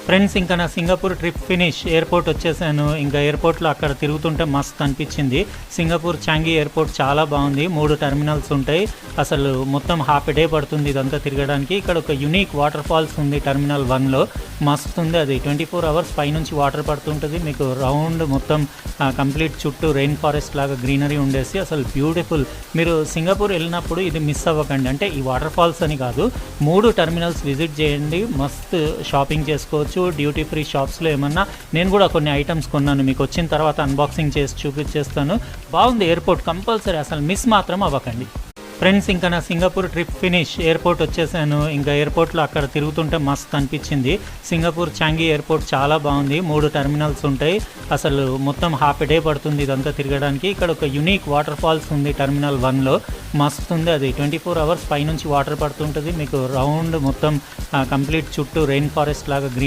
Friends ఇంకా నా Singapore trip finish. Airport వచ్చేసాను. ఇంకా ఎయిర్పోర్ట్లో అక్కడ తిరుగుతుంటే మస్తు అనిపించింది. సింగపూర్ చాంగి ఎయిర్పోర్ట్ చాలా బాగుంది. 3 టెర్మినల్స్ ఉంటాయి. అసలు మొత్తం హాఫ్ డే పడుతుంది ఇదంతా తిరగడానికి. ఇక్కడ ఒక యునిక్ వాటర్ ఫాల్స్ ఉంది టెర్మినల్ 1లో. మస్తు ఉంది అది. 24 అవర్స్ పైనుంచి వాటర్ పడుతుంటుంది. మీకు రౌండ్ మొత్తం కంప్లీట్ చుట్టూ రెయిన్ ఫారెస్ట్ లాగా గ్రీనరీ ఉండేసి అసలు బ్యూటిఫుల్. మీరు సింగపూర్ వెళ్ళినప్పుడు ఇది మిస్ అవ్వకండి. అంటే ఈ వాటర్ ఫాల్స్ అని కాదు, 3 టెర్మినల్స్ విజిట్ చేయండి. మస్తు షాపింగ్ చేసుకోవచ్చు. డ్యూటీ ఫ్రీ షాప్స్లో ఏమన్నా నేను కూడా కొన్ని ఐటమ్స్ కొన్నాను. మీకు వచ్చిన తర్వాత అన్బాక్సింగ్ చేసి చూపించేస్తాను. బాగుంది ఎయిర్పోర్ట్. కంపల్సరీ అసలు మిస్ మాత్రం అవ్వకండి. ఫ్రెండ్స్ ఇంకా నా సింగపూర్ ట్రిప్ ఫినిష్. ఎయిర్పోర్ట్ వచ్చేసాను. ఇంకా ఎయిర్పోర్ట్లో అక్కడ తిరుగుతుంటే మస్తు అనిపించింది. సింగపూర్ చాంగి ఎయిర్పోర్ట్ చాలా బాగుంది. 3 టెర్మినల్స్ ఉంటాయి. అసలు మొత్తం హాఫ్ డే పడుతుంది ఇదంతా తిరగడానికి. ఇక్కడ ఒక యునిక్ వాటర్ ఫాల్స్ ఉంది టెర్మినల్ 1లో. మస్తు ఉంది అది. 24 అవర్స్ పైనుంచి వాటర్ పడుతుంటుంది. మీకు రౌండ్ మొత్తం కంప్లీట్ చుట్టూ రెయిన్ ఫారెస్ట్ లాగా గ్రీన్